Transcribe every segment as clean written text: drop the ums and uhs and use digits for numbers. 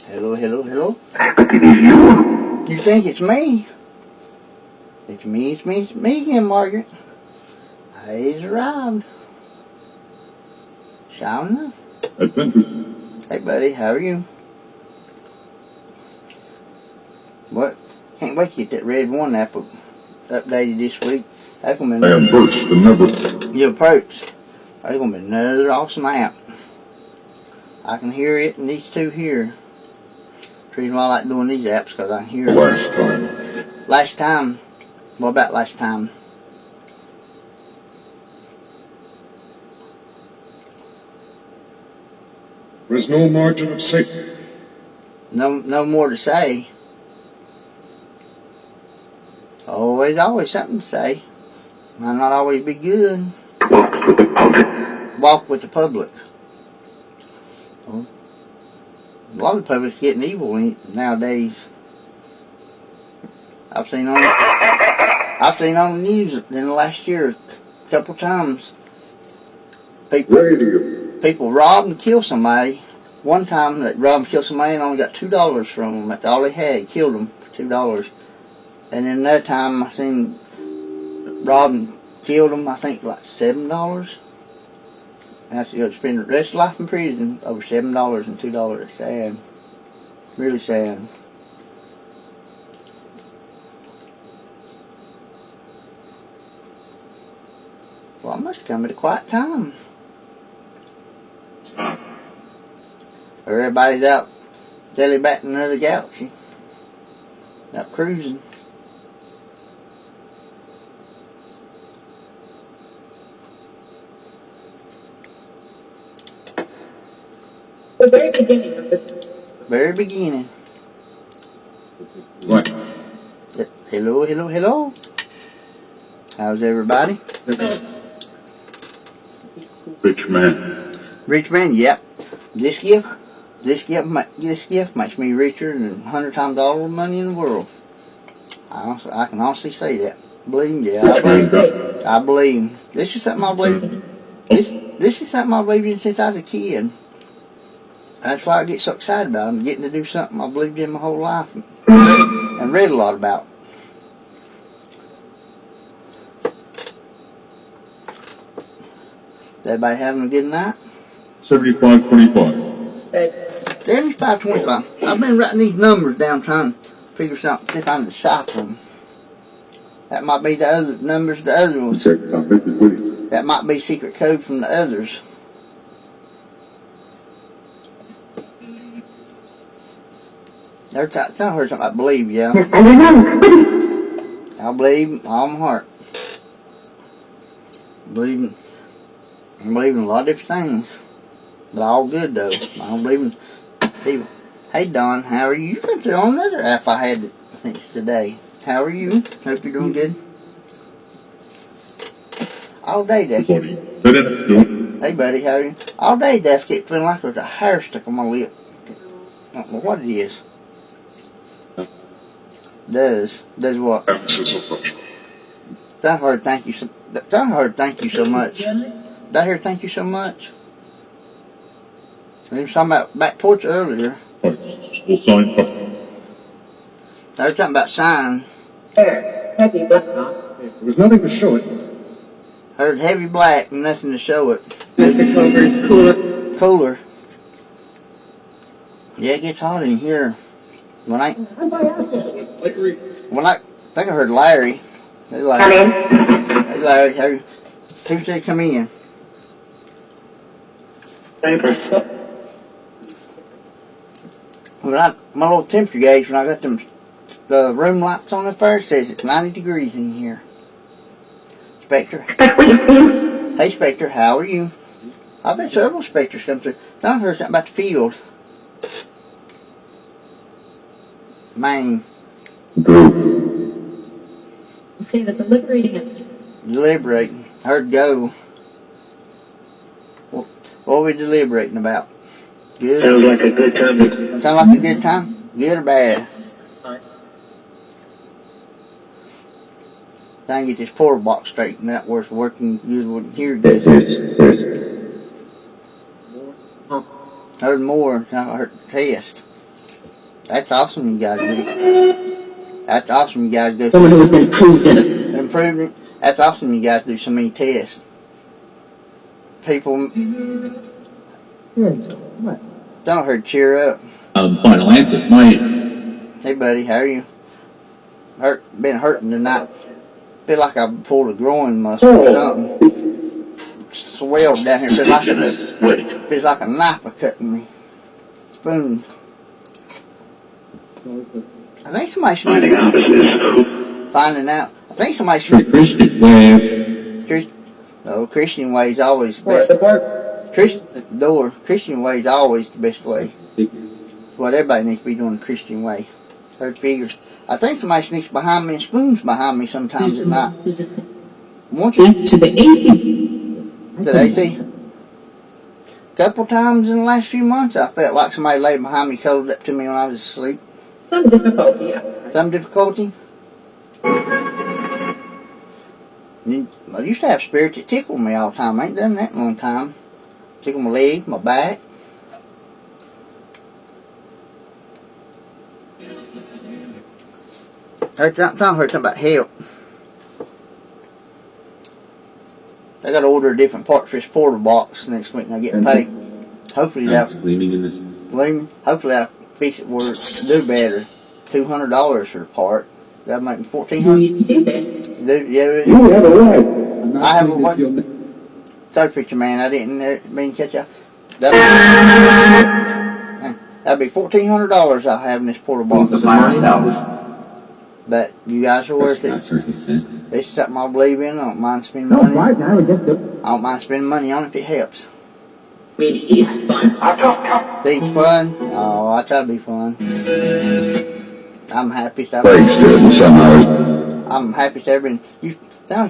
Hello, hello, hello. But it is you. You think it's me? It's me again, Margaret. He's arrived. Shauna. Hey, buddy, how are you? What? Can't wait to get that red one apple updated this week. That's gonna be another. I approach the number. You approach. That's gonna be another awesome app. I can hear it and these two here. The reason why I like doing these apps because I can hear it. Last time. What about last time? There's no margin of safety. No more to say. Always something to say. Might not always be good. Walk with the public. Walk with the public. Well, a lot of the public's getting evil nowadays. I've seen on the news in the last year a couple times. People robbed and killed somebody. One time that robbed and killed somebody and only got $2 from them. That's all they had. Killed them for $2. And then another time I seen robbed and killed them, I think like $7. And that's to spend the rest of life in prison over $7 and $2. It's sad. Really sad. Well, I must have come at a quiet time. Everybody's out telling back in another galaxy. Out cruising. The very beginning of this. Very beginning. What? Yep. Hello, hello, hello. How's everybody? Rich man. Rich man, yep. This gift makes me richer than 100 times all the money in the world. I can honestly say that. Believe me, yeah, I believe. This is something I believe. This is something I believed in since I was a kid. That's why I get so excited about it. I'm getting to do something I believed in my whole life and read a lot about. Is everybody having a good night? 75-25. 75-25. I've been writing these numbers down trying to figure something, see if I can decipher them. That might be the other numbers, the other ones. That might be secret code from the others. I heard something about believe, yeah. I believe with all my heart. I believe in a lot of different things. But all good though. I don't believe in people. Hey Don, how are you? You got to on another app I had, I think it's today. How are you? Hope you're doing good. All day, Def. Hey buddy, how are you? All day, Def, keep feeling like there's a hair stuck on my lip. I don't know what it is. Does what? I heard thank you so much. Did I hear thank you so much? We were talking about back porch earlier. We'll sign up. I was talking about sign. Heavy black. There was nothing to show it. Heard heavy black and nothing to show it. Mr. Clover, it's cooler. Cooler. Yeah, it gets hot in here. When I think I heard Larry. Hey Larry. Hey Larry, who said come in? My little temperature gauge, when I got the room lights on up there, it says it's 90 degrees in here. Spectre. Hey Spectre, how are you? I've had several Spectres come through. I heard something about the field. Maine. Okay, the deliberating it. Deliberating. Heard go. What are we deliberating about? Good? Sounds like a good time. Sound like a good time? Good or bad? Trying to get this portal box straightened out where it's working good, wouldn't hear good. Heard more. I heard the test. That's awesome you guys do. That's awesome you guys do. Someone who has improved in it. Improvement. That's awesome you guys do so many tests. People What? don't hurt, cheer up. Final answer. Hey buddy, how are you? Been hurting tonight. Feel like I pulled a groin muscle or something. Swelled down here. Feels like a knife was cutting me. Spoon. I think somebody sneaked. Finding out. I think somebody sneaked. Christian way. No, Christian way is always the best. Christian way is always the best way. What everybody needs to be doing the Christian way. Hurt figures. I think somebody sneaks behind me and spoons behind me sometimes at night. Won't you? To the AC. To the AC? Couple times in the last few months I felt like somebody laid behind me, cuddled up to me when I was asleep. Some difficulty, yeah. Some difficulty? I used to have spirits that tickled me all the time. I ain't done that in a long time. Tickle my leg, my back. Heard something about help. I gotta order a different part for this portal box next week and I get paid. Hopefully that'll gleaming in this. Hopefully I'll fix it where it'll do better. $200 for the part. That'll make me $1,400. Yeah, You have a right. I have a what? Third picture, man. I didn't mean to catch you. That'll be $1,400 I'll have in this portal box. But you guys are worth it. It's something I believe in. I don't mind spending money. I don't mind spending money on it if it helps. Really is fun. It's fun. Oh, I try to be fun. I'm happy. I'm happy to everything. He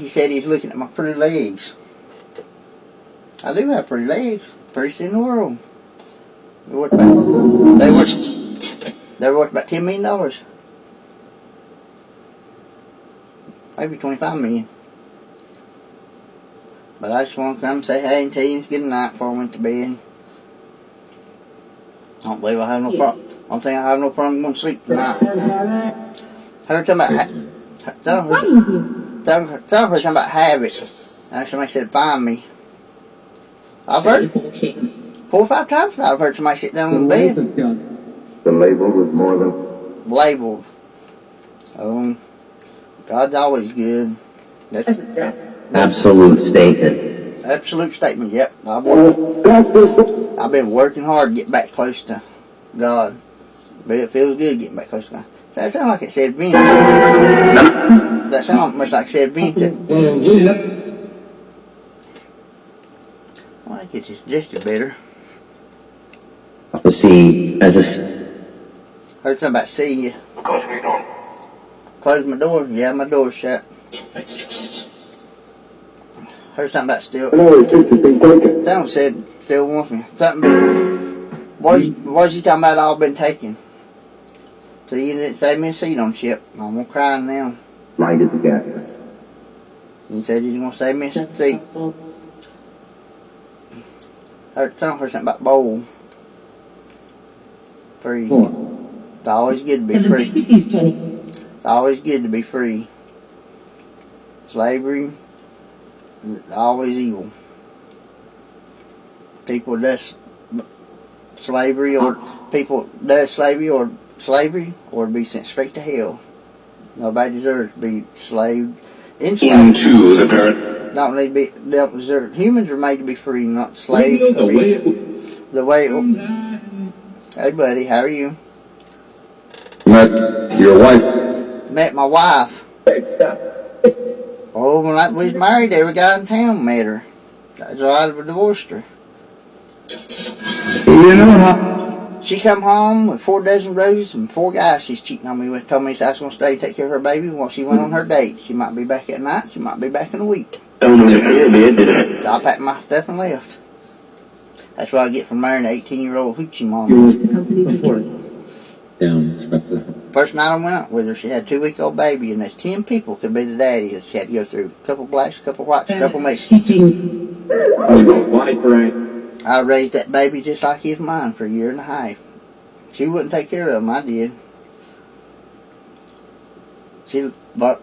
said he's looking at my pretty legs. I do have pretty legs. Prettiest in the world. They're worth about $10 million. Maybe $25 million. But I just want to come and say hey and tell you good night before I went to bed. I don't believe I have no problem. I don't think I have no problem going to sleep tonight. Heard something about habits. And somebody said find me. I've heard 4 or 5 times now I've heard somebody sit down in bed. The label was more than labeled. God's always good. That's Absolute statement. absolute statement, yep. I've been working hard to get back close to God. But it feels good getting back close to God. That sounds like it said Vince. That sounds much like it said Vince. Well, I get this just better. See, as a Heard something about seeing you. Close my door. Yeah, my door's shut. Heard something about still. Someone said still wants me. Something. What was you talking about? All been taken. So you didn't save me a seat on the ship. I'm gonna cry now. lighted the gas. You said you was gonna save me a seat. Heard something about bowl. Free. It's always good to be free. It's always good to be free. Slavery is always evil. People does slavery or be sent straight to hell. Nobody deserves to be enslaved. Into the parent. Don't need to be deserve. Humans are made to be free, not slaves. The way. Hey buddy, how are you? Met your wife. Met my wife. Oh, when we was married, every guy in town met her. That's why I divorced her. You know how? She come home with 4 dozen roses and 4 guys she's cheating on me with. Told me I was going to stay take care of her baby while she went on her date. She might be back at night. She might be back in a week. So I packed my stuff and left. That's what I get from marrying an 18-year-old hoochie mom. First night I went out with her, she had a 2-week-old baby, and there's 10 people could be the daddy that she had to go through. A couple blacks, a couple whites, a couple Mexicans. I raised that baby just like his mine for a year and a half. She wouldn't take care of him. I did. But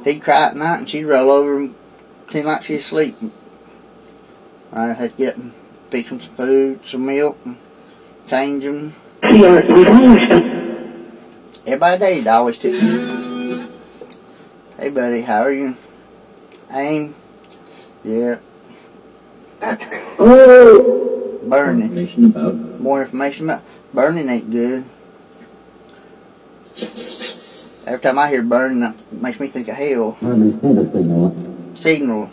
he'd cry at night and she'd roll over and seem like she'd asleep. I had to get him, fix him some food, some milk, and change him. Every day he'd always took me. Hey buddy, how are you? Aim? Yeah. Burning. Information about. More information about burning ain't good. Every time I hear burning, it makes me think of hell. Signal.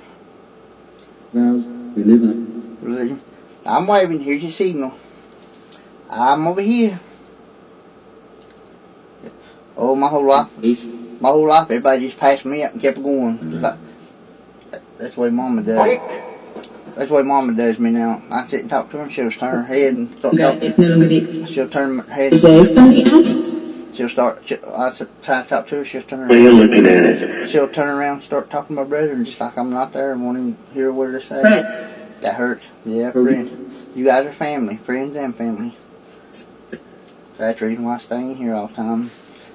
We live in. I'm waving. Here's your signal. I'm over here. Oh, my whole life, everybody just passed me up and kept going. That's the way Mama does. That's the way Mama does me now. I sit and talk to her, and she'll just turn her head and start talking. She'll turn her head. She'll start. I try to talk to her. She'll turn her head. She'll turn around and start talking to my brother, and just like I'm not there and won't even hear a word I say. That hurts. Yeah, friends. You guys are family, friends and family. That's the reason why I stay in here all the time.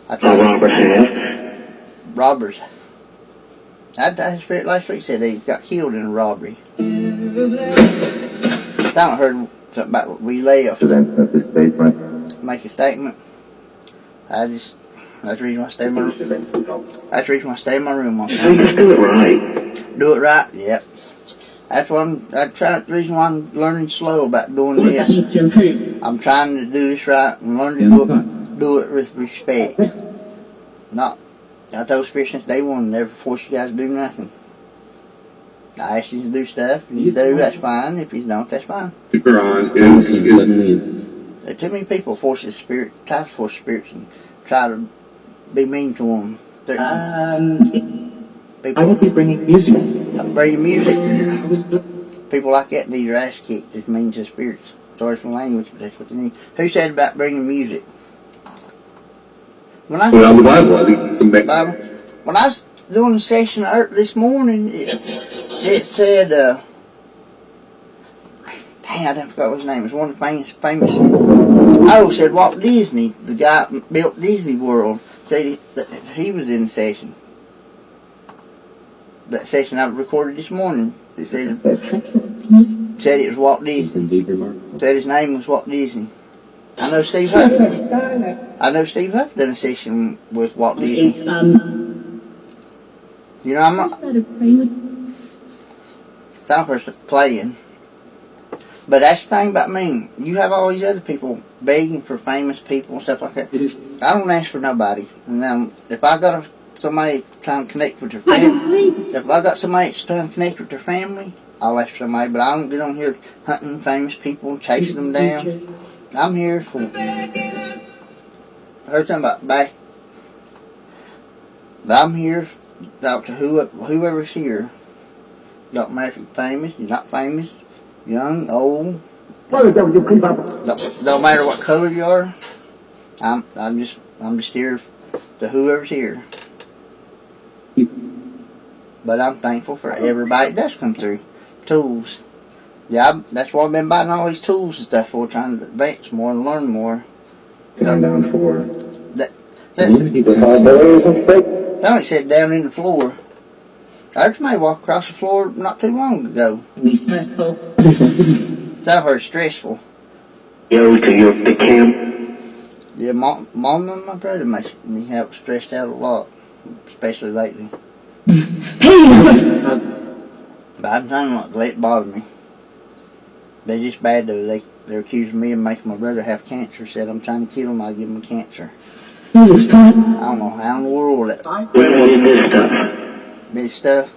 I try robbers. That spirit last week said he got killed in a robbery. I haven't heard something about what we left. Make a statement. That's the reason why I stay in my room. That's the reason why I stay in my room all the time. Just do it right. Do it right? Yep. That's the reason why I'm learning slow about doing this. I'm trying to do this right and learn to do it with respect. I told Spirit since day one, never force you guys to do nothing. I ask you to do stuff. If you do, that's fine. If you don't, that's fine. Keeper on There are too many people try to force spirits and try to be mean to them. I will be bringing music. Bringing music. People like that need their ass kicked. It means to spirits. Sorry for the language, but that's what they need. Who said about bringing music? When I was doing the session this morning, it said, dang, I didn't forget what his name was. One of the famous. Oh, said Walt Disney, the guy that built Disney World, said that he was in the session. That session I recorded this morning. It said it was Walt Disney. Said his name was Walt Disney. I know Steve Huff done a session with Walt Disney. You know, I'm not. Some person playing. But that's the thing about me. You have all these other people begging for famous people and stuff like that. I don't ask for nobody. Now, if I got somebody trying to connect with their family, I'll ask for somebody. But I don't get on here hunting famous people and chasing them down. I'm here for. I heard something about back. But I'm here to talk to whoever's here. Don't matter if you're famous, you're not famous, young, old. Don't matter what color you are. I'm just here to whoever's here. But I'm thankful for everybody that does come through. Tools. Yeah, that's why I've been buying all these tools and stuff for, trying to advance more and learn more. down 4. Somebody said down in the floor. I heard somebody walk across the floor not too long ago. Be stressful. That hurt stressful. Yo, to you the camp. Yeah, Mom and my brother makes me help stressed out a lot, especially lately. But I'm trying not to let it bother me. They're just bad though. They're accusing me of making my brother have cancer. Said I'm trying to kill him. I give him cancer. I don't know how in the world that. This stuff.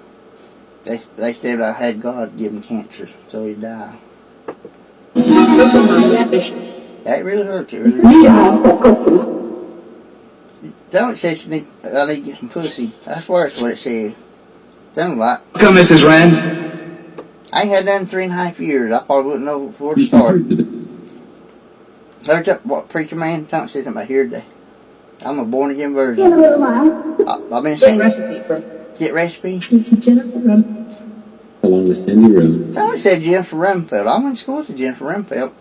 They said I had God give him cancer, so he died. That really hurts. It really hurts. Don't say I need to get some pussy. That's worse what it said. Sounds like. Come, Mrs. Rand. I ain't had that in 3.5 years. I probably wouldn't know where to start. Heard that what preacher man said something about here today. I'm a born again virgin. I've been saying get recipe. Along with Cindy Road. Somebody said Jennifer Rumfeld. I went to school with Jennifer Rumfeld.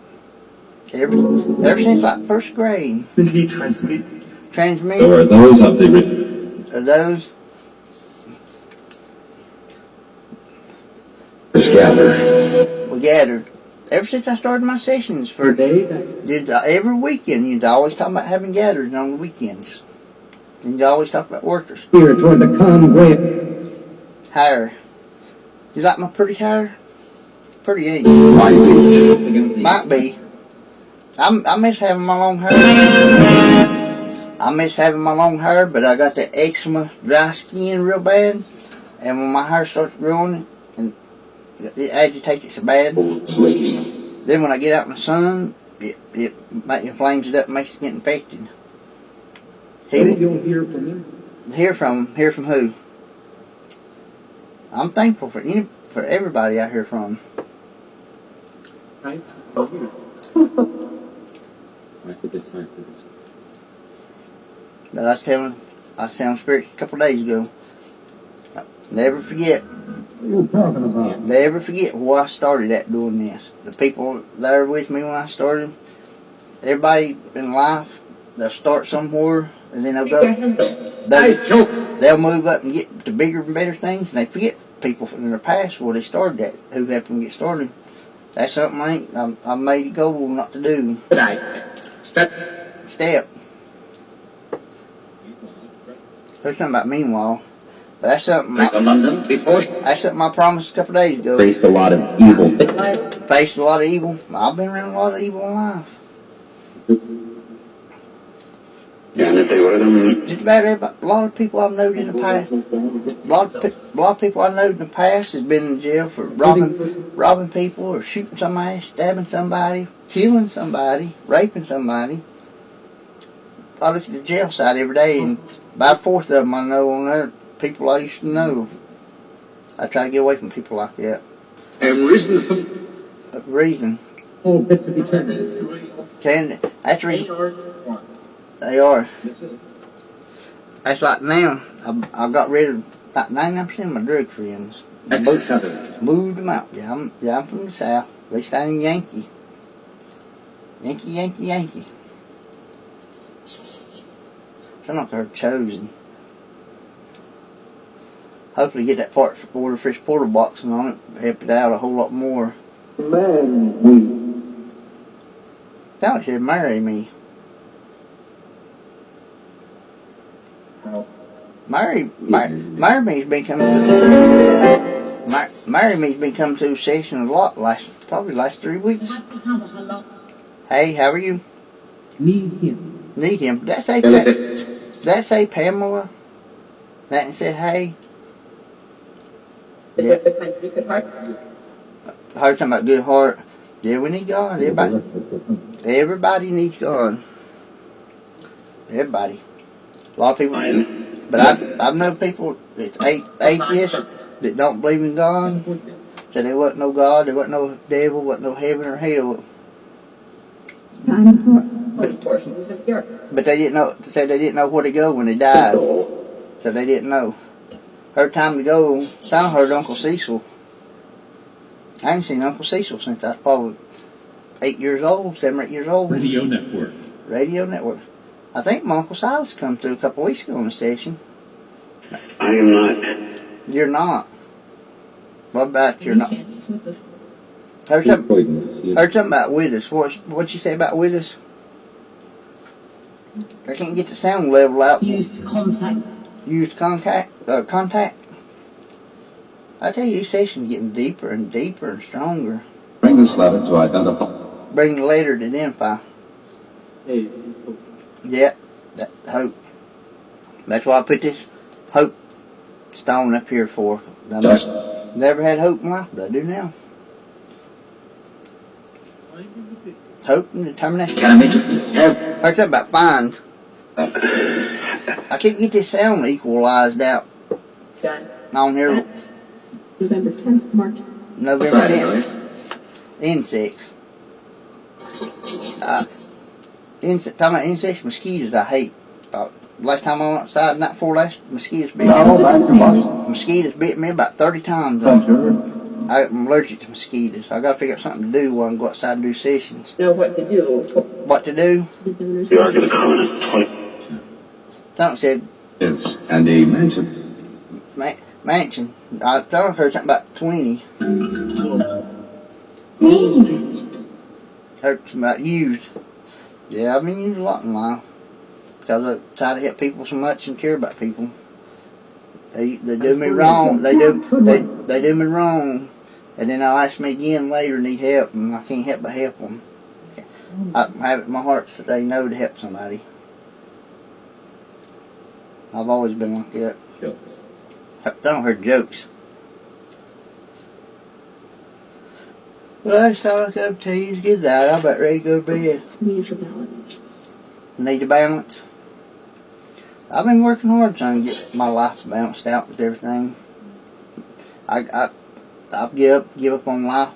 Ever since like first grade. Did he transmit? Transmit. So are those of the Are those? gather? We gathered. Ever since I started my sessions for every weekend, you'd always talk about having gatherings on the weekends. And you'd always talk about workers. Here toward the conway. Hair. You like my pretty hair? Pretty ain't. Might be. I miss having my long hair. I miss having my long hair, but I got the eczema, dry skin real bad. And when my hair starts growing, and it agitates it so bad, then when I get out in the sun, it inflames it up and makes it get infected. You'll hear from him. Hear from who? I'm thankful for everybody I hear from. Right? But I was telling Spirit a couple of days ago, never forget. What are you talking about? Never forget why I started at doing this. The people there with me when I started, everybody in life, they'll start somewhere and then they'll move up and get to bigger and better things, and they forget people from their past where they started at, who helped them get started. That's something I've made a goal not to do. Step. There's something about meanwhile. But that's something I promised a couple of days ago. Faced a lot of evil. Faced a lot of evil. I've been around a lot of evil in life. Just about everybody, a lot of people I've known in the past. A lot of people I know in the past has been in jail for robbing people or shooting somebody, stabbing somebody, killing somebody, raping somebody. I look at the jail side every day, and about a fourth of them I know on there. People I used to know. I try to get away from people like that. And Reason. Oh, bits of eternity. That's reason. They are. That's like now. I got rid of about 99% of my drug friends. Moved them out. Yeah, I'm from the South. At least I'm Yankee. Yankee. Sound like they're chosen. Hopefully get that water fresh portal boxing on it, help it out a whole lot more. Thought he said marry me. Marry me's been coming to a session a lot probably last 3 weeks. Hey, how are you? Need him. Need him. That's a Pamela. That said hey. Yeah. Heard something about good heart. Yeah, we need God. Everybody needs God. Everybody. A lot of people. But I've known people that's atheists that don't believe in God. So there wasn't no God, there wasn't no devil, wasn't no heaven or hell. But they didn't know. Said they didn't know where to go when they died. So they didn't know. Her time to go. I heard Uncle Cecil. I ain't seen Uncle Cecil since I was probably 7 or 8 years old. Radio Network. I think my Uncle Silas come through a couple of weeks ago on the station. I am not. You're not. What about you're not? Heard something about with us. What'd you say about with us? I can't get the sound level out. Used contact. Contact. I tell you, these sessions getting deeper and deeper and stronger. Bring this letter to identify. Bring the letter to identify. Hey. Yeah, that hope. That's why I put this hope stone up here for. Never had hope in life, but I do now. Hope and determination. Heard something about fines. I can't get this sound equalized out on here. November 10th, marked. November 10th. Insects. Talking about insects, mosquitoes I hate. Last time I went outside, night before last, mosquitoes bit me. Mosquitoes bit me about 30 times. I'm allergic to mosquitoes. I got to figure out something to do while I go outside and do sessions. Know what to do. What to do? You are going to come in a toilet. Something said Yes, and a mansion. mansion. I thought I heard something about 20. Heard something about used. Yeah, I've been used a lot in life. Because I try to help people so much and care about people. They do me wrong. They do me wrong. And then they'll ask me again later, need help, and I can't help but help them. I have it in my heart to say no to help somebody. I've always been like that. Jokes. I don't hear jokes. Well, that's all I got to you is get that. I'm about ready to go to bed. Needs a balance. Need a balance. I've been working hard trying to get my life balanced out with everything. I give up on life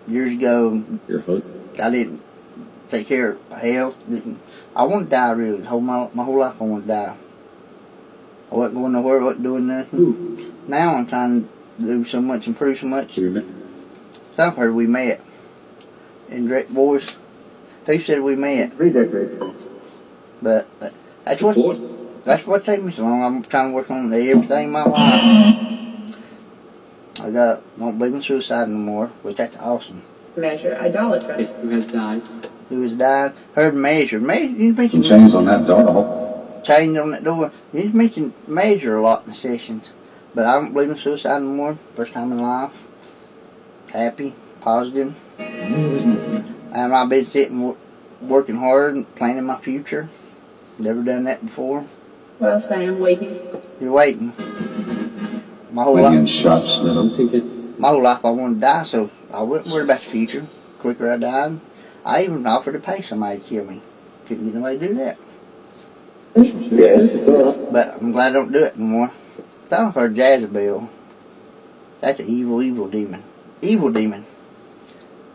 years ago. Your foot? I didn't take care of my health. I want to die really. My whole life I want to die. I wasn't going nowhere, I wasn't doing nothing. Now I'm trying to do so much, improve so much. Somewhere we met. In Direct Voice. Who said we met? But that's what takes me so long. I'm trying to work on everything in my life. Don't believe in suicide no more, which that's awesome. Measure idolatry. Who has died? Who has died? Heard measure. You mentioned Chains on that door. change on that door. You mentioned measure a lot in the sessions. But I don't believe in suicide no more. First time in life. Happy, positive. And I've been sitting working hard and planning my future. Never done that before. Well, Sam, waiting. You're waiting. My whole When life. shots lit up. My whole life I wanted to die, so I wasn't worried about the future. The quicker I died. I even offered to pay somebody to kill me. Couldn't get nobody to do that. But I'm glad I don't do it no more. I thought I heard Jezebel. That's an evil, evil demon. Evil demon.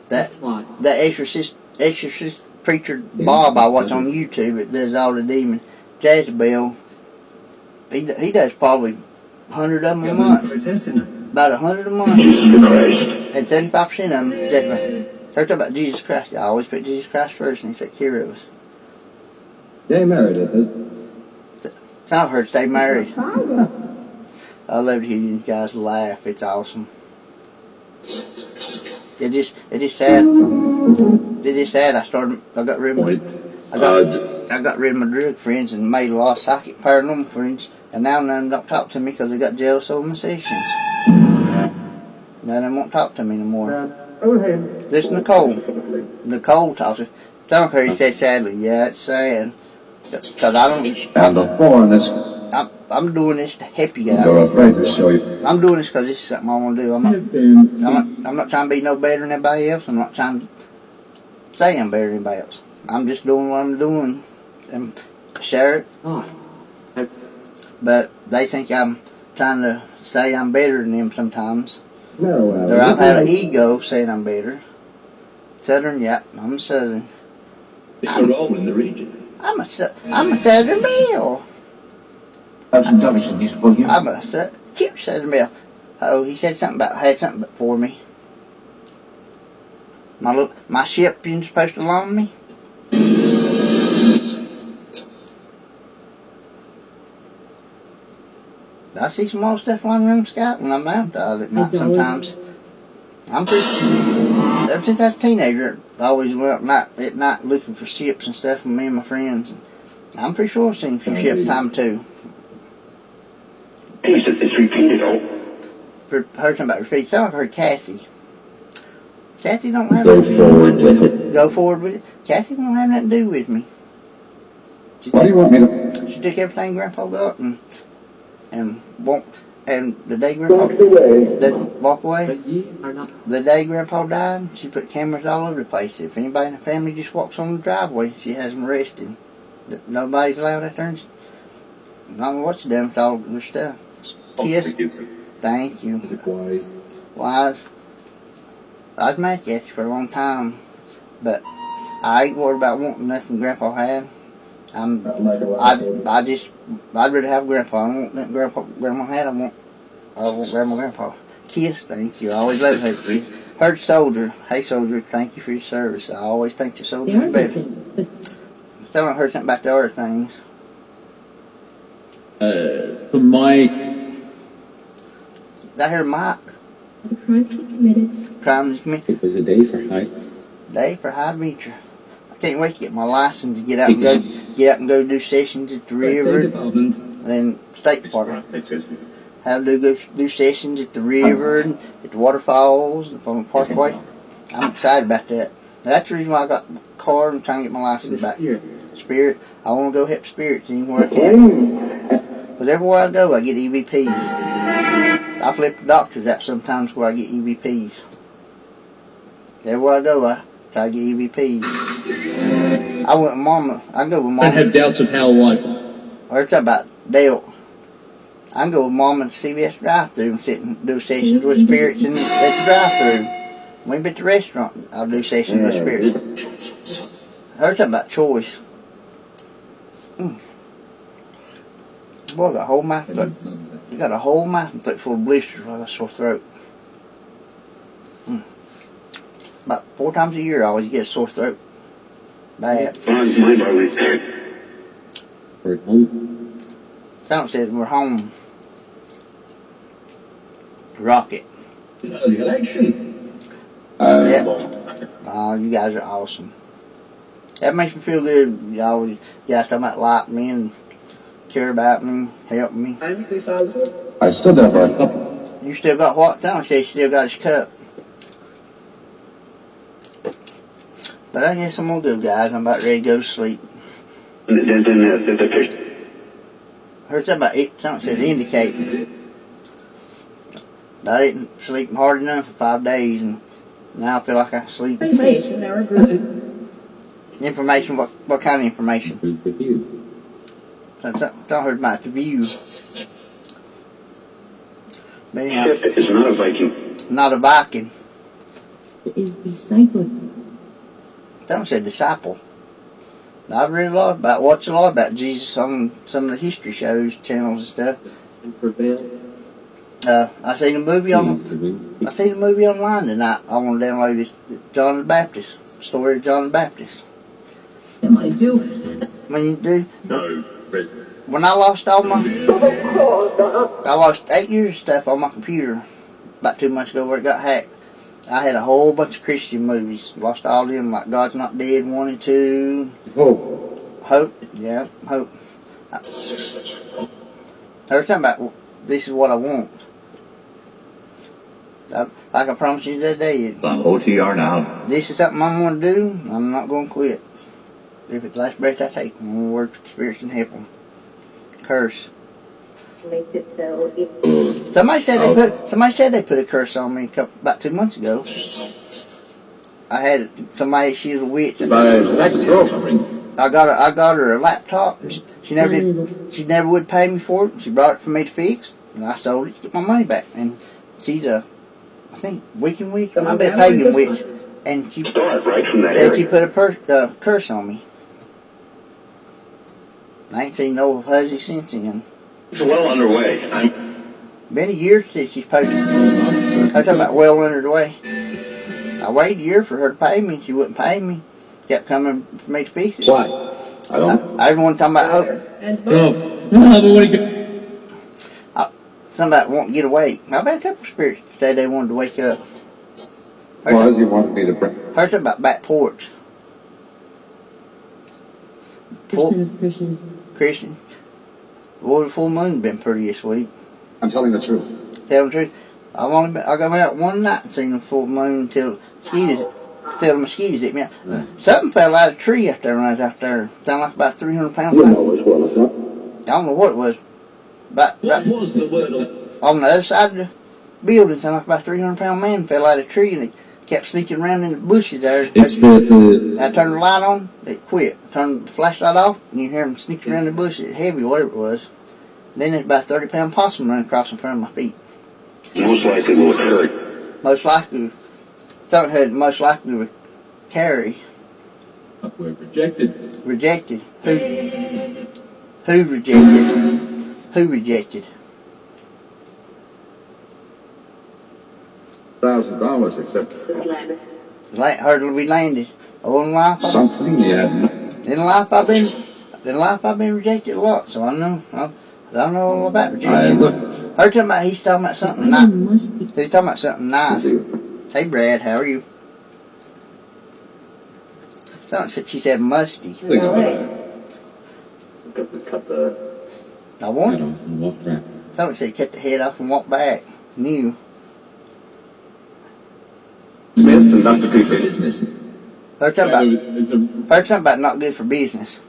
That exorcist preacher Bob I watch on YouTube that does all the demons. Jezebel, he does probably 100 of them a month. About 100 a month. And 75% of them Jezebel. They're talking about Jesus Christ. I always put Jesus Christ first and he takes care of us. Stay married, is it? I've heard stay married. I love to hear you guys laugh. It's awesome. It is sad. It is sad. I got rid of my drug friends and made a lot of psychic paranormal friends, and now none of them don't talk to me because they got jealous over my sessions. None of them won't talk to me no more. This Nicole. Nicole talks to me. Some of her said sadly, yeah, it's sad. Because I don't. And before this, I'm doing this to help you guys. you're afraid to show you. I'm doing this because this is something I want to do. I'm not trying to be no better than anybody else. I'm not trying to say I'm better than anybody else. I'm just doing what I'm doing and share it. But they think I'm trying to say I'm better than them sometimes. Or I've had an ego saying I'm better. Southern, yeah, I'm a Southern. You're all in the region. I'm a Southern male. I'm a cute Southern male. Oh, he said something about had something for me. My ship isn't supposed to loan me. I see some more stuff flying around the sky when I'm out at night sometimes. Ever since I was a teenager, I always went out at night looking for ships and stuff with me and my friends. I'm pretty sure I've seen a few ships time too. It's repeated, Heard something about repeat. So I heard Kathy. Kathy don't have Go forward with it. Go forward with it. Kathy don't have nothing to do with me. What do you want me to? She took everything Grandpa got and the day Grandpa walk away. But ye are not. The day Grandpa died, she put cameras all over the place. If anybody in the family just walks on the driveway, she has them arrested. Nobody's allowed out there. I don't know what she done with all of their stuff. Kiss. Thank you. Wise. I was mad at Kathy for a long time, but I ain't worried about wanting nothing Grandpa had. I'd rather have Grandpa. I don't want nothing Grandma had. I want Grandpa. kiss, thank you. I always love hugs, kiss. Heard soldier, hey soldier, thank you for your service. I always think the They soldiers are are good better. things, but Still haven't heard something about the other things. From Mike. Did I hear Mike? the crimes he committed. Crimes committed. It was a day for high. Day for high adventure. I can't wait to get my license to get out and go do sessions at the river, then state department. Have to do sessions at the river and at the waterfalls and from the parkway. I'm excited about that. That's the reason why I got the car and trying to get my license back. Spirit. I want to go help spirits anywhere I can. Because everywhere I go, I get EVPs. I flip the doctors out sometimes where I get EVPs. Everywhere I go, I try to get EVPs. I went with Mama. I go with Mama. I have doubts of how life. Or it's about Dale. I can go with Mama to CVS drive-thru and sit and do sessions with spirits at the drive-thru. When we be at the restaurant, I'll do sessions with spirits. Or it's about choice. Boy, I got a whole mouth. You got a whole mouth full of blisters with a sore throat. About 4 times a year, I always get a sore throat. Bad. We're at home. Something says we're home. Rocket. The election. Yeah. Oh, you guys are awesome. That makes me feel good. Y'all, you guys talking about like me and care about me, help me. Times we saw the I still got a cup. You still got what? Tom says you still got his cup. But I guess I'm gonna go, guys. I'm about ready to go to sleep. Heard something about it. Something said indicate. I didn't sleep hard enough for 5 days, and now I feel like I can sleep. information they were grouping. Information? What kind of information? Who's with you? Don't heard about the view. But anyhow, Is not a Viking. not a Viking. Is disciple. Someone said disciple. I've read a lot about, watched a lot about Jesus on some of the history shows, channels and stuff. And prevail. I seen a movie online tonight. I want to download this John the Baptist, story of John the Baptist. Am I do? When you do, No. when I lost I lost 8 years of stuff on my computer about 2 months ago where it got hacked. I had a whole bunch of Christian movies. Lost all of them, like God's Not Dead 1 and 2. Hope, yeah, Hope. Every time about this is what I want. Like I promised you that day. I'm OTR now. This is something I'm going to do. I'm not going to quit. If it's the last breath I take, I'm going to work with spirits and help them. Curse. Makes it so easy. Somebody said they put a curse on me about 2 months ago. I had somebody. She was a witch. I got her a laptop. She never would pay me for it. She brought it for me to fix, and I sold it to get my money back. And she's a, I think, Wiccan witch. I bet pagan witch. And she said she put a curse on me. I ain't seen no fuzzy since then. It's well underway. Been a year since she's posted. I'm talking about well underway. I waited a year for her to pay me, and she wouldn't pay me. Kept coming for me to fix it. Why? I don't. Everyone talking about hope. And Something about wanting to get awake. I've had a couple of spirits say they wanted to wake up. Well, you wanted me to bring. Heard something about back porch. Christian. Well, the full moon's been pretty this week. I'm telling the truth. Tell the truth. I got out one night and seen the full moon till the mosquitoes hit me out. Something fell out of a tree after when I was out there. Sounded like about 300 pounds. You know as well as not. I don't know what it was. What was the word On the other side of the building, sounded like about a 300-pound man fell out of a tree and it kept sneaking around in the bushes there. I turned the light on, it quit. Turned the flashlight off, and you hear him sneaking around the bushes, heavy, whatever it was. Then there's about a 30-pound possum running across in front of my feet. Most likely will occur. Most likely, something had most likely would carry. We're rejected. Rejected. Who rejected? Who rejected? $100,000 except this land. Hardly we landed. Oh, in life, something he had. in life I've been rejected a lot, so I know know all about I rejection. look. He's talking about something I nice. must be. He's talking about something nice. Hey, Brad, how are you? She said musty. Think about it. Cut the I want Get off and walk back. Somebody said cut the head off and walk back. New. Smith and Dr. Peter. business. Heard something about, It's a heard something about not good for business.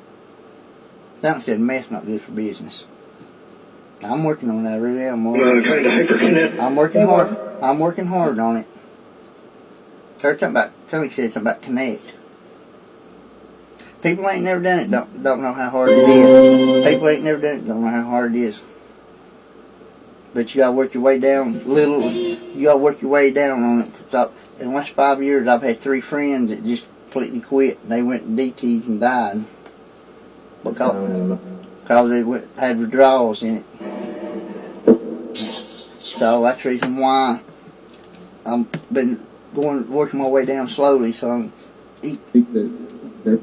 Something said meth not good for business. I'm working on that, really. I'm Kind of hyperconnect. working hard. I'm working hard on it. Heard somebody said something about connect. People ain't never done it, don't know how hard it is. People ain't never done it, don't know how hard it is. But you gotta work your way down you gotta work your way down on it. In the last 5 years, I've had 3 friends that just completely quit. They went and DT'd and died. Because they had withdrawals in it. So that's the reason why I've been working my way down slowly, so I'm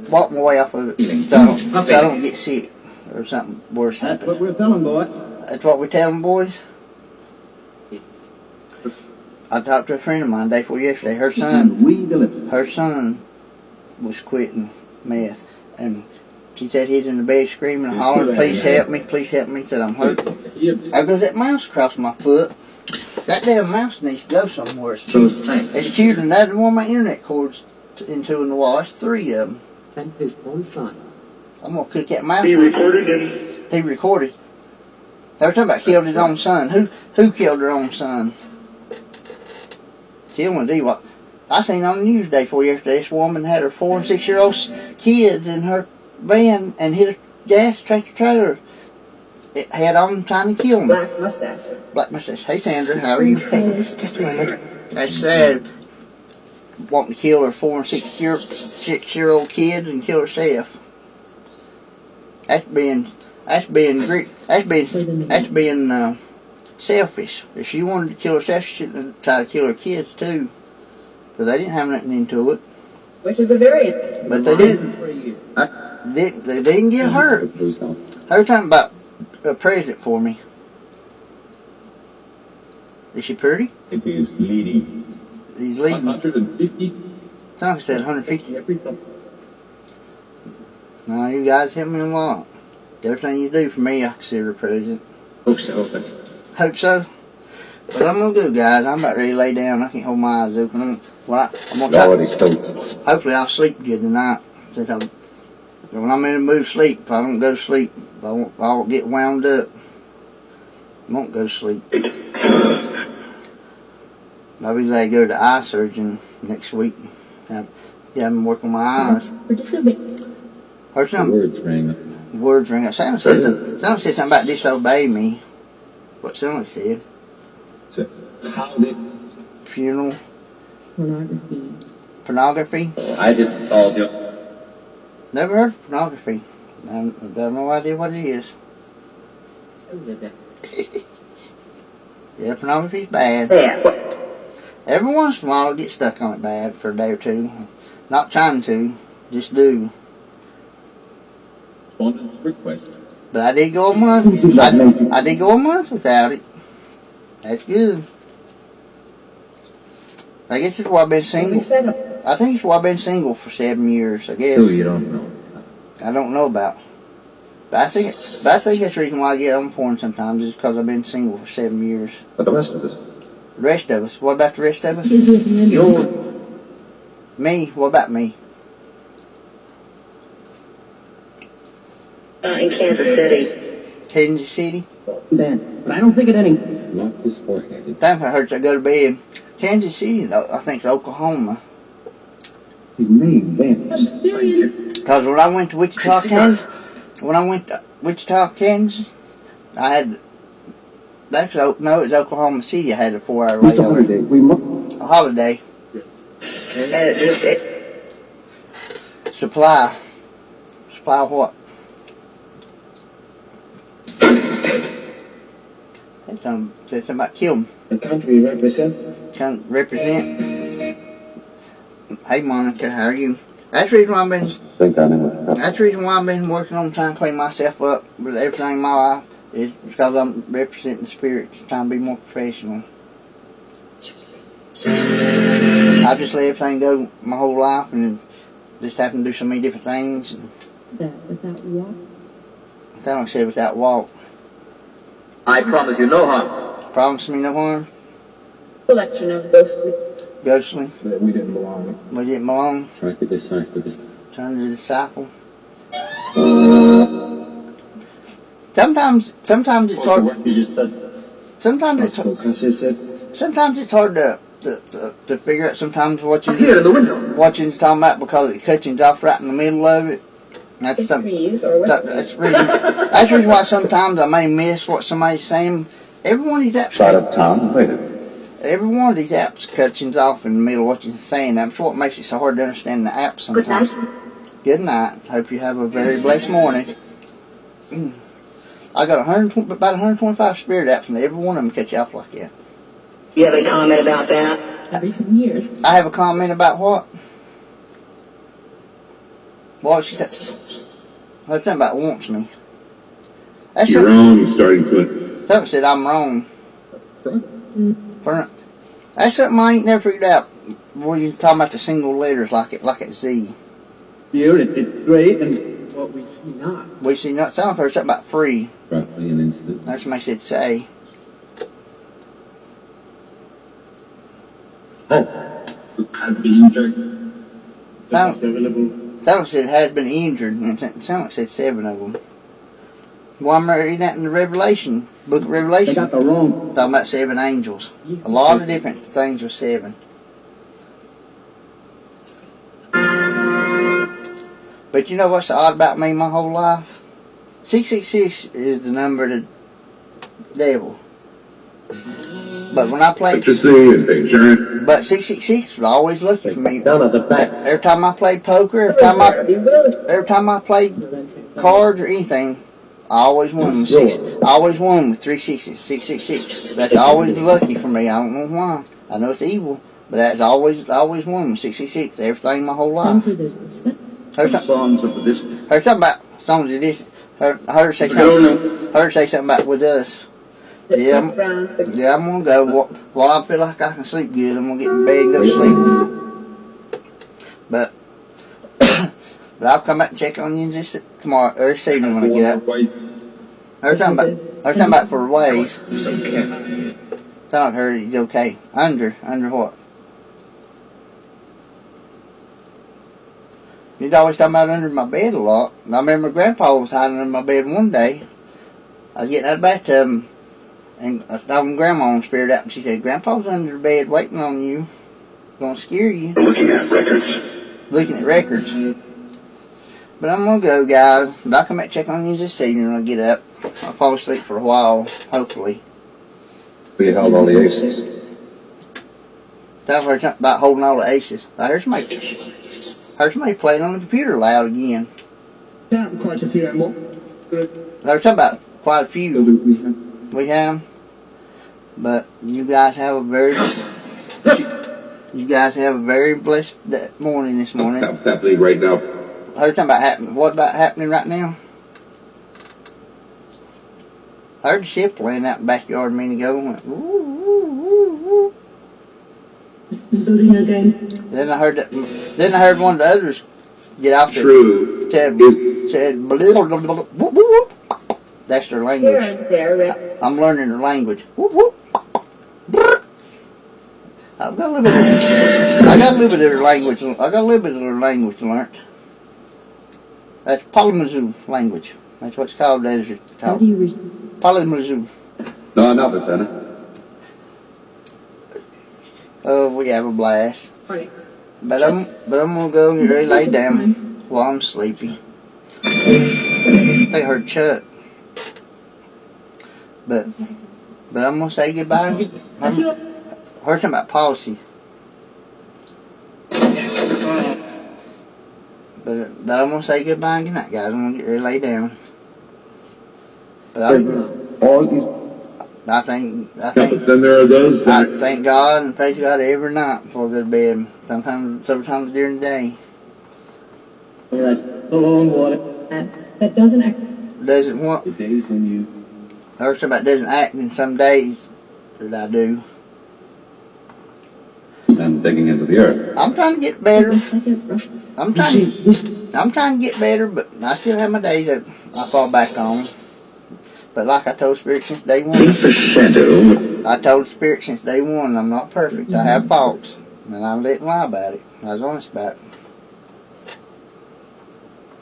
walk my way off of it, so I don't get sick or something worse happen. That's what we're telling, boy. That's what we're telling boys. I talked to a friend of mine day before yesterday. Her son was quitting meth, and she said he's in the bed screaming and hollering, please help me, said I'm hurt. I goes, that mouse across my foot. That damn mouse needs to go somewhere. It's cute, and that's the one my internet cord's into in the wall. That's 3 of them. And his own son. I'm gonna kick that mouse. He recorded and He recorded. They were talking about killed his own son. Who killed their own son? She want to do what? I seen on the news day before yesterday. This woman had her 4 and 6-year-old kids in her van and hit a gas tractor trailer. It had on trying to kill them. Black mustache. Black mustache. Hey Sandra, how are you? Just a moment. That's sad. Wanting to kill her 4 and 6-year-old kids and kill herself. That's being selfish. If she wanted to kill herself, she should try to kill her kids too, because they didn't have nothing into it. Which is a very. But they didn't. They didn't get hurt. They were talking about a present for me. Is she pretty? it is leading. He's leading. 150. Somebody said 150. Everything. No, you guys help me a lot. Everything you do for me, I consider a present. Hope so, but Hope so. But I'm gonna go, guys. I'm about ready to lay down. I can't hold my eyes open. I'm gonna try. Hopefully, I'll sleep good tonight. When I'm in the mood to sleep, if I don't go to sleep, I'll get wound up. I won't go to sleep. I'll be glad to go to the eye surgeon next week. Have him work on my eyes. Heard something. Words rang. Words ring up. Someone said something about disobey me. What someone said. How did Funeral. Pornography. Pornography. I didn't solve your. Never heard of pornography. I have no idea what it is. Yeah, pornography's bad. Yeah. Every once in a while I'll get stuck on it bad for a day or two. Not trying to, just do. Responded to request. But I did go a month. I did go a month without it. That's good. I guess it's why I've been single. I think it's why I've been single for 7 years, I guess. You don't know. I don't know about. But I think that's the reason why I get on porn sometimes is because I've been single for 7 years. But the rest of us. The rest of us. What about the rest of us? Is with me. Me? What about me? In Kansas City. Kansas City? Ben, but I don't think it any. Locked his forehead. Time I hurts I go to bed. Kansas City, I think it's Oklahoma. His name, Ben. Because when I went to Wichita, Kansas, I had, it was Oklahoma City. I had a 4-hour It's a layover. holiday. We must. A holiday. Supply. Supply of what? Said something about kill 'em. The country you represent? come represent. Hey Monica, how are you? That's the reason why I've been. Think I know. That's the reason why I've been working on trying to clean myself up with everything in my life. Is because I'm representing spirits, trying to be more professional. I just let everything go my whole life, and just having to do so many different things. That without walk. I don't say without walk. I promise you no harm. Promise me no harm. Collection of ghostly. Ghostly. That we didn't belong. We didn't belong. Try to decipher this. Trying to disciple. Sometimes it's hard. Sometimes it's hard to figure out. Sometimes what Here in the window. you're talking about, because it cuts you off right in the middle of it. That's something. Trees or That's the reason why sometimes I may miss what somebody's saying. Every one of these apps. Side of town later. Every one of these apps cuts you off in the middle of what you're saying. That's what makes it so hard to understand the app Good sometimes. night. Good night. Hope you have a very blessed morning. I got about 125 spirit apps, and every one of them cut you off like that. You have a comment about that? Recent years. I have a comment about what? What she that's something about wants me. That's You're wrong, starting point. something said I'm wrong. Front. That's something I ain't never figured out. Where you talking about the single letters like it's Z. It's great, and what we see not. We see not sound for something about free. Roughly an instant. That's what I said say. Has been injured. Someone said had been injured, and someone said 7 of them. Well, I'm reading that in the Revelation, book of They Revelation, got the wrong. talking about 7 angels. A lot of different things with 7. But you know what's odd about me my whole life? 666 is the number of the devil. But when I played, Interesting and things, Sharon. but 666 was always lucky for me. Down at the back. Every time I played poker, every time I played cards or anything, I always won with I always won with 360, 666. That's always lucky for me. I don't know why. I know it's evil, but that's always won with 666. Everything my whole life. Heard Songs of the disco. something about songs of this. I heard her say something about with us. Yeah, I'm gonna go. While I feel like I can sleep good, I'm gonna get in bed and go to sleep. But I'll come back and check on you just tomorrow or this evening when I get up. Her talking about for ways. Sound like her is okay. Under what? You'd always talking about under my bed a lot. And I remember Grandpa was hiding under my bed one day. I was getting out of the bathtub, and I was talking to Grandma and spirit out, and she said, "Grandpa's under the bed waiting on you. Gonna scare you." Looking at records. Looking at records. But I'm gonna go, guys. I'll come back check on you this evening when I get up. I'll fall asleep for a while, hopefully. We held all the aces. I heard something about holding all the aces. I heard somebody playing on the computer loud again. Yeah, quite a few more. I heard something about quite a few. We have. But you guys have a very blessed morning this morning. What's happening right now? I heard something about happening. What about happening right now? I heard the shift playing out in the backyard a minute ago and went, woo, woo, woo, woo. Building again. Then I heard one of the others get out there. True. Said, blah, blah, blah, blah, whoop, whoop, whoop. That's their Here language. and there, Rick. I'm learning their language. Whoop, whoop. Brr. I got a little bit of their language. I got a little bit of their language learnt. That's Polymazoo language. That's what's called as you How talk. do you Polymazoo. No, not Lieutenant. Oh, we have a blast. Funny. But I'm gonna go and get ready to lay down while I'm sleepy. I heard Chuck. But I'm gonna say goodbye. I heard something about policy. But I'm gonna say goodbye and good night, guys. I'm gonna get ready to lay down. But I think Yeah, but then there are those I that thank God and pray to God every night before I go to bed. Sometimes during the day. The long water. That doesn't act. Doesn't what? The days when you I heard somebody doesn't act in some days that I do. And digging into the earth. I'm trying to get better. I'm trying to get better, but I still have my days that I fall back on. But like I told Spirit since day one, I told Spirit since day one, I'm not perfect. I have faults, and I didn't lie about it. I was honest about it.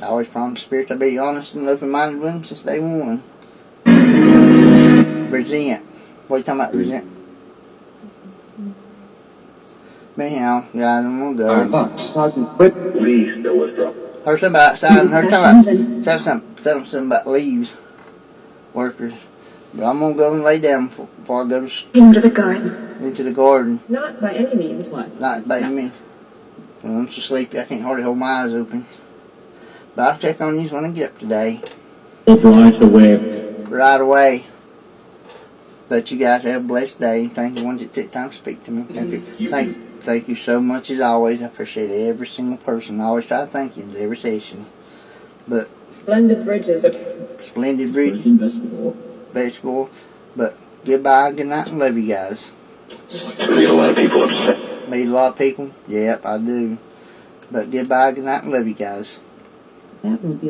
I always promised Spirit to be honest and open-minded with him since day one. Resent. What are you talking about, resent? But anyhow, guys, I'm gonna go. Iron box. please still withdraw. Heard something about signing. Heard something about leaves, workers. But I'm gonna go and lay down before I go Into the garden. into the garden. Not by any means. What? Not by me. I'm so sleepy I can't hardly hold my eyes open. But I'll check on you when I get up today. Right away. Right away. But you guys have a blessed day. Thank you ones that took time to speak to me. Thank you so much as always. I appreciate every single person. I always try to thank you in every session. But Splendid bridges. splendid bridge, vegetable. But goodbye, good night, and love you guys. Made a lot of people upset. Made a lot of people? Yep, I do. But goodbye, good night, and love you guys. That will be